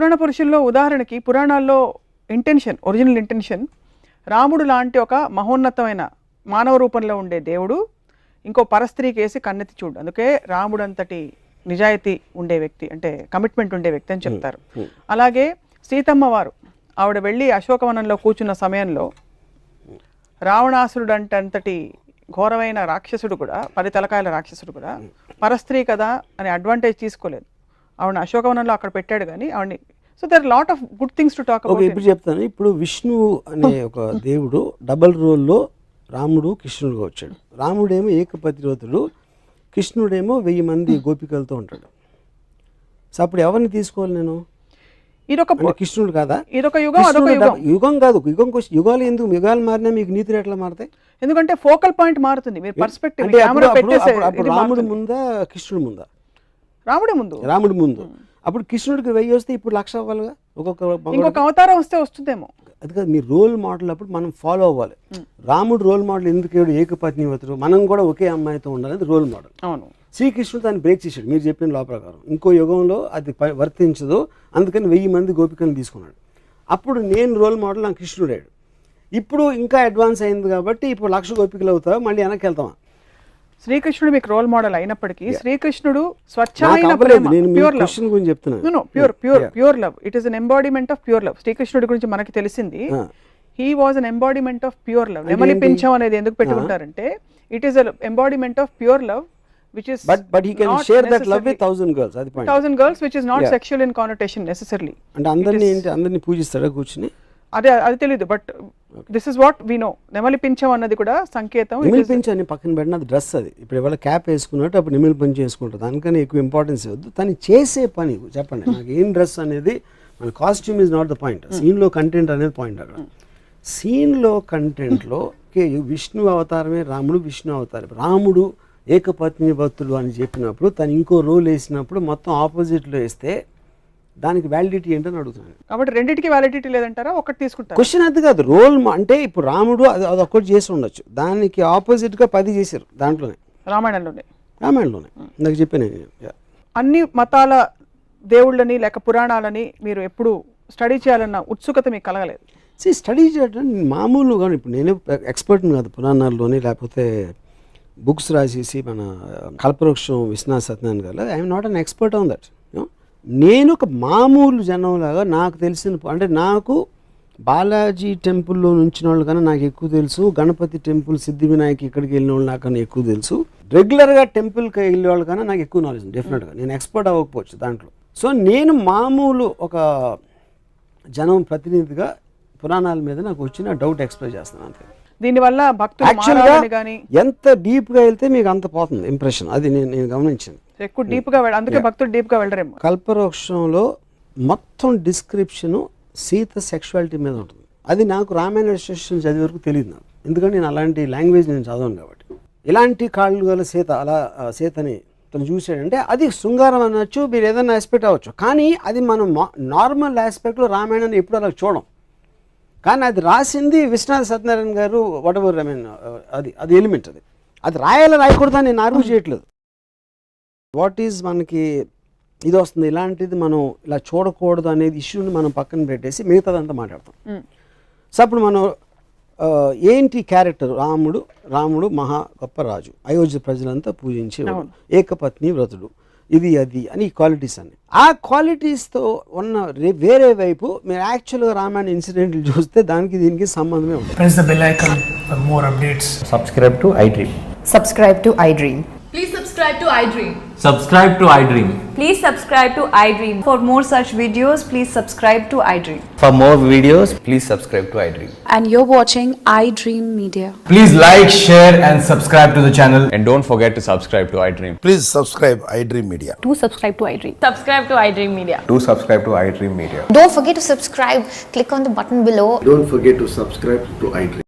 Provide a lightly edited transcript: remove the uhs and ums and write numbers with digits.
పురాణ పురుషుల్లో ఉదాహరణకి పురాణాల్లో ఒరిజినల్ ఇంటెన్షన్ రాముడు లాంటి ఒక మహోన్నతమైన మానవ రూపంలో ఉండే దేవుడు ఇంకో పరస్త్రీకి వేసి కన్నెత్తి చూడు, అందుకే రాముడు అంతటి నిజాయితీ ఉండే వ్యక్తి, అంటే కమిట్మెంట్ ఉండే వ్యక్తి అని చెప్తారు. అలాగే సీతమ్మ వారు ఆవిడ వెళ్ళి అశోకవనంలో కూర్చున్న సమయంలో రావణాసురుడు అంతటి ఘోరమైన రాక్షసుడు కూడా, 10 తలకాయల రాక్షసుడు కూడా పరస్త్రీ కదా అని అడ్వాంటేజ్ తీసుకోలేదు. ఆవిడ అశోకవనంలో అక్కడ పెట్టాడు కానీ ఆవిడని. So there lot of good things to talk about. ఇప్పుడు చెప్తాను. ఇప్పుడు విష్ణువు అనే ఒక దేవుడు డబల్ రోల్లో రాముడు కృష్ణుడుగా వచ్చాడు. రాముడేమో ఏకపతివ్రతుడు, కృష్ణుడేమో 1000 మంది గోపికలతో ఉంటాడు. సో అప్పుడు ఎవరిని తీసుకోవాలి నేను? ఇదొక కృష్ణుడు కాదా? ఇదొక యుగం, అదొక యుగం. యుగం కాదు, యుగాలు ఎందుకు? యుగాలు మారినా మీకు నీతులు ఎట్లా మారుతాయి? ఎందుకంటే ఫోకల్ పాయింట్ మారుతుంది. మీరు పర్స్పెక్టివ్ రాముడు ముందా కృష్ణుడు ముందా? రాముడు ముందు. అప్పుడు కృష్ణుడికి 1000 వస్తే ఇప్పుడు 1,00,000 అవ్వాలిగా. ఇంకొక అవతారం వస్తే వస్తుందేమో. అది కాదు, మీ రోల్ మోడల్ అప్పుడు మనం ఫాలో అవ్వాలి. రాముడు రోల్ మోడల్ ఎందుకు ఏకపత్నివ్రతుడు, మనం కూడా ఒకే అమ్మాయితో ఉండాలి రోల్ మోడల్. అవును. శ్రీకృష్ణుడు దాన్ని బ్రేక్ చేశాడు మీరు చెప్పిన లా ప్రకారం. ఇంకో యుగంలో అది వర్తించదు, అందుకని 1000 మంది గోపికలను తీసుకున్నాడు. అప్పుడు నేను రోల్ మోడల్ నాకు కృష్ణుడాడు. ఇప్పుడు ఇంకా అడ్వాన్స్ అయింది కాబట్టి ఇప్పుడు 1,00,000 గోపికలు అవుతావా, మళ్ళీ వెనక్కి వెళ్తామా? శ్రీకృష్ణుడు మీకు రోల్ మోడల్ అయినప్పటికీ శ్రీకృష్ణుడు స్వచ్ఛమైన pure love. It is an embodiment of pure love. శ్రీకృష్ణుడి గురించి మనకి తెలిసింది he was an embodiment of pure love. నెమలి పింఛం అనేది ఎందుకు పెట్టుకుంటారంటే it is an embodiment of pure love which is but he can share that love with 1,000 girls. Adi point. 1,000 girls which is not sexual in connotation necessarily. And andarni పూజిస్తాడా కూర్చుని? అది తెలియదు, but this is what we know. నెమలి పింఛం అన్నది కూడా సంకేతం. నెమలి పింఛం అని పక్కన పెట్టిన అది డ్రెస్. అది ఇప్పుడు ఎవరైనా క్యాప్ వేసుకున్నట్టు అప్పుడు నెమలి పింఛం వేసుకుంటారు. దానికన్నా ఎక్కువ ఇంపార్టెన్స్ ఇవ్వద్దు. తను చేసే పని చెప్పండి నాకు. ఏం డ్రెస్ అనేది మన costume is not the point. సీన్లో కంటెంట్ అనేది పాయింట్. అక్కడ సీన్లో కంటెంట్లో విష్ణు అవతారమే రాముడు, విష్ణు అవతారం. రాముడు ఏకపత్ని భక్తుడు అని చెప్పినప్పుడు తను ఇంకో రోల్ వేసినప్పుడు మొత్తం ఆపోజిట్లో వేస్తే దానికి వ్యాలిడిటీ ఏంటని అడుగుతున్నాను. కాబట్టి రెండింటికి వ్యాలిడిటీ లేదంటారా? ఒకటి తీసుకుంటారు. క్వశ్చన్ అది కాదు. రోల్ అంటే ఇప్పుడు రాముడు అది ఒక్కటి చేసి ఉండొచ్చు, దానికి ఆపోజిట్గా 10 చేశారు దాంట్లోనే, రామాయణంలోనే నాకు చెప్పాను. అన్ని మతాల దేవుళ్ళని లేక పురాణాలని మీరు ఎప్పుడు స్టడీ చేయాలన్న ఉత్సుకత మీకు కలగలేదు? స్టడీ చేయడం మామూలుగా ఇప్పుడు నేను ఎక్స్పర్ట్ని కాదు పురాణాల్లోని, లేకపోతే బుక్స్ రాసేసి మన కల్పవృక్షం విశ్వనాథ సత్యనారాయణ గారు I'm not an expert on that. నేను ఒక మామూలు జనంలాగా నాకు తెలిసిన, అంటే నాకు బాలాజీ టెంపుల్లో నుంచిన వాళ్ళు కన్నా నాకు ఎక్కువ తెలుసు, గణపతి టెంపుల్ సిద్ధి వినాయక్ ఇక్కడికి వెళ్ళిన వాళ్ళు నాకన్నా ఎక్కువ తెలుసు, రెగ్యులర్గా టెంపుల్కి వెళ్ళే వాళ్ళు కన్నా నాకు ఎక్కువ నాలెడ్జ్ డెఫినెట్గా. నేను ఎక్స్పర్ట్ అవ్వకపోవచ్చు దాంట్లో. సో నేను మామూలు ఒక జనం ప్రతినిధిగా పురాణాల మీద నాకు వచ్చిన డౌట్ ఎక్స్ప్రెస్ చేస్తున్నాను అంతే. దీనివల్ల భక్తులు ఎంత డీప్గా వెళ్తే మీకు అంత పోతుంది ఇంప్రెషన్. అది నేను గమనించింది. ఎక్కువ డీప్గా అందుకే భక్తులు డీప్గా వెళ్ళరేమో. కల్పవృక్షంలో మొత్తం డిస్క్రిప్షను సీత సెక్షువాలిటీ మీద ఉంటుంది. అది నాకు రామాయణ ఇన్స్ట్రక్షన్ చదివే వరకు తెలియదు నాకు, ఎందుకంటే నేను అలాంటి లాంగ్వేజ్ నేను చదవను కాబట్టి. ఇలాంటి కాళ్ళు గల సీత, అలా సీతని తను చూసాడంటే అది శృంగారం అనొచ్చు, మీరు ఏదైనా ఆస్పెక్ట్ అవ్వచ్చు. కానీ అది మనం నార్మల్ ఆస్పెక్ట్లో రామాయణాన్ని ఎప్పుడు అలా చూడం. కానీ అది రాసింది విశ్వనాథ సత్యనారాయణ గారు, వాట్ ఎవర్ ఐ మీన్ అది ఎలిమెంట్. అది రాయకూడదని నేను ఆర్గ్యూ చేయట్లేదు. వాట్ ఈజ్ మనకి ఇది వస్తుంది, ఇలాంటిది మనం ఇలా చూడకూడదు అనేది ఇష్యూని మనం పక్కన పెట్టేసి మిగతాదంతా మాట్లాడతాం. సో అప్పుడు మనం ఏంటి క్యారెక్టర్, రాముడు మహా గొప్ప రాజు, అయోధ్య ప్రజలంతా పూజించేవాడు, ఏకపత్ని వ్రతుడు, ఇది అది అని క్వాలిటీస్ అన్ని. ఆ క్వాలిటీస్తో ఉన్న వేరే వైపు మీరు యాక్చువల్గా రామాయణ ఇన్సిడెంట్లు చూస్తే దానికి దీనికి సంబంధమే ఉంటుంది. Press the bell icon for more updates. Subscribe to iDream. Subscribe to iDream. Please subscribe to iDream. Subscribe to iDream. Please subscribe to iDream. For more such videos, please subscribe to iDream. For more videos, please subscribe to iDream. And you're watching iDream Media. Please like, share and subscribe to the channel. And don't forget to subscribe to iDream. Please subscribe iDream Media. Do subscribe to iDream. Subscribe to iDream Media. Do subscribe to iDream Media. Don't forget to subscribe. Click on the button below. Don't forget to subscribe to iDream.